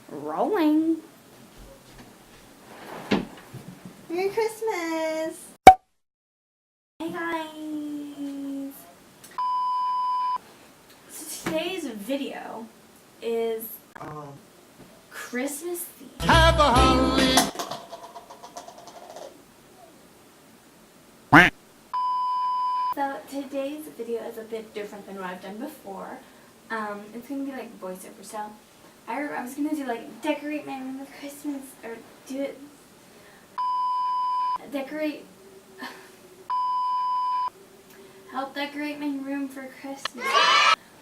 Rolling. Merry Christmas! Hey guys! So today's video is Christmas themed. Have a holly. So today's video is a bit different than what I've done before. It's gonna be like voiceover. So I was gonna do like decorate my room with Christmas, or do it help decorate my room for Christmas.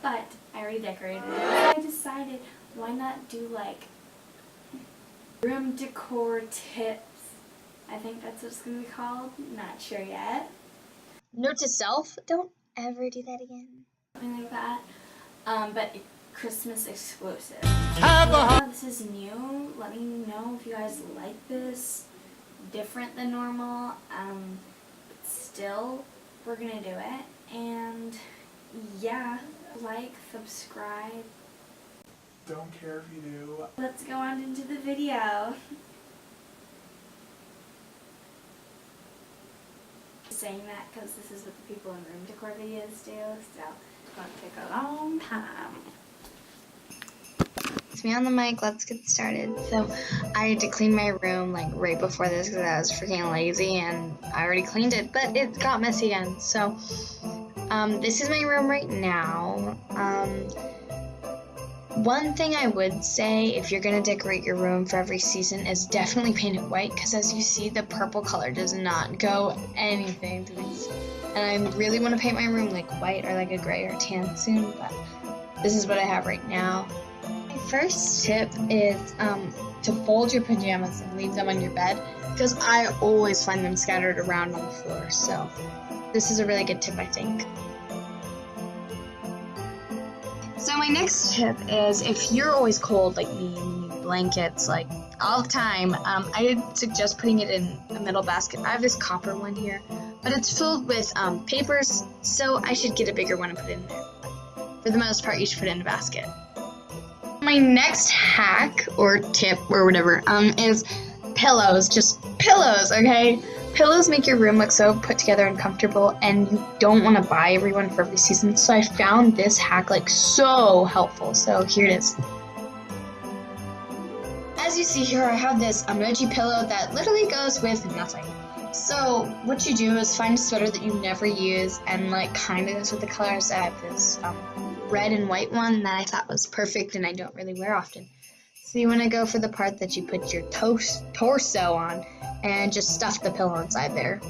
But I already decorated it. So I decided, why not do like room decor tips? I think that's what it's gonna be called. Not sure yet. Note to self, don't ever do that again. Something like that. But Christmas exclusive. This is new. Let me know if you guys like this. Different than normal. But still, we're gonna do it. And yeah, like, subscribe. Don't care if you do. Let's go on into the video. Saying that because this is what the people in room decor videos do, so it's going to take a long time. It's me on the mic, let's get started. So I had to clean my room like right before this because I was freaking lazy and I already cleaned it, but it got messy again. So this is my room right now. One thing I would say, if you're going to decorate your room for every season, is definitely paint it white, because as you see, the purple color does not go anything to these. And I really want to paint my room like white or like a gray or tan soon, but this is what I have right now. My first tip is to fold your pajamas and leave them on your bed, because I always find them scattered around on the floor. So this is a really good tip, I think. So my next tip is, if you're always cold like me and you need blankets like all the time, I suggest putting it in a middle basket. I have this copper one here, but it's filled with papers, so I should get a bigger one and put it in there. For the most part, you should put it in a basket. My next hack or tip or whatever is pillows. Just pillows, okay? Pillows make your room look so put together and comfortable, and you don't want to buy everyone for every season. So I found this hack like so helpful. So here it is. As you see here, I have this emoji pillow that literally goes with nothing. So what you do is find a sweater that you never use and like kind of goes with the colors. I have this red and white one that I thought was perfect and I don't really wear often. So you want to go for the part that you put your torso on and just stuff the pillow inside there.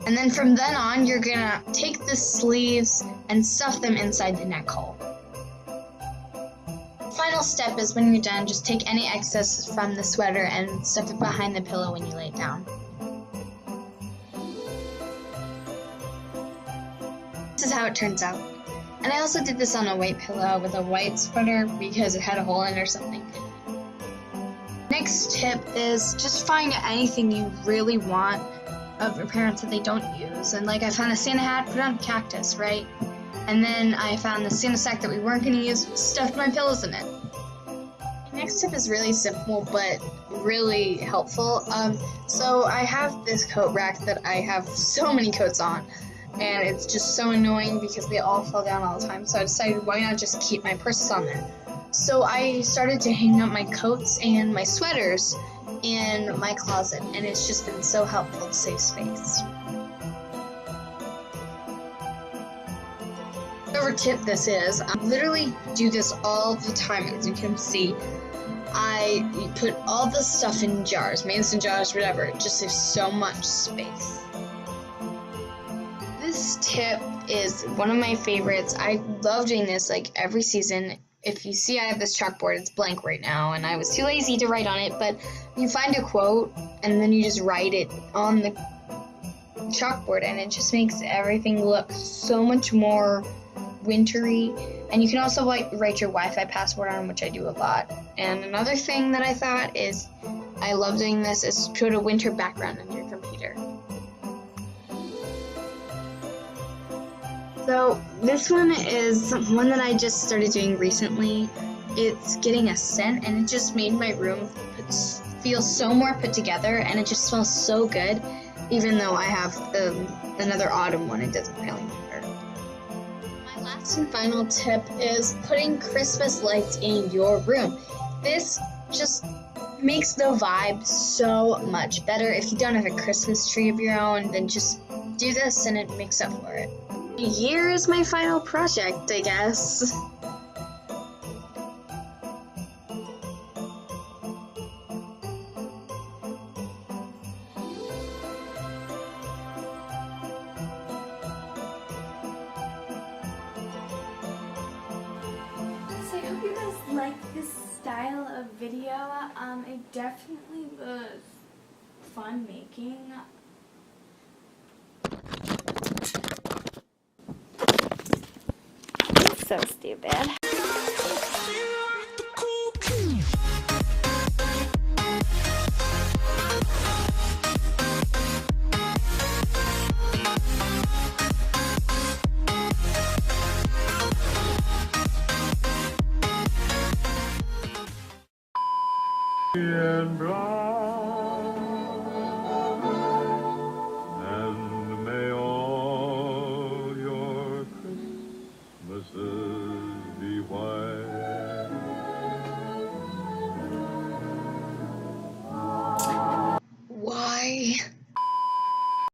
And then from then on, you're gonna take the sleeves and stuff them inside the neck hole. Final step is, when you're done, just take any excess from the sweater and stuff it behind the pillow when you lay it down. This is how it turns out. And I also did this on a white pillow with a white sweater because it had a hole in it or something. Next tip is just find anything you really want of your parents that they don't use. And like, I found a Santa hat, put it on a cactus, right? And then I found the Santa sack that we weren't going to use, stuffed my pillows in it. Next tip is really simple but really helpful. So I have this coat rack that I have so many coats on. And it's just so annoying because they all fall down all the time. So I decided, why not just keep my purses on there? So I started to hang up my coats and my sweaters in my closet, and it's just been so helpful to save space. Whatever tip this is, I literally do this all the time. As you can see, I put all this stuff in jars, mason jars, whatever. It just saves so much space. This tip is one of my favorites. I love doing this like every season. If you see, I have this chalkboard, it's blank right now, and I was too lazy to write on it, but you find a quote, and then you just write it on the chalkboard, and it just makes everything look so much more wintry. And you can also like write your Wi-Fi password on, which I do a lot. And another thing that I thought is, I love doing this, is put a winter background on your computer. So this one is one that I just started doing recently. it's getting a scent, and it just made my room feel so more put together, and it just smells so good. Even though I have another autumn one, it doesn't really matter. My last and final tip is putting Christmas lights in your room. This just makes the vibe so much better. If you don't have a Christmas tree of your own, then just do this and it makes up for it. Here is my final project, I guess. So I hope you guys like this style of video. It definitely was fun making. It's so stupid. And bright, and may all your Christmases be white.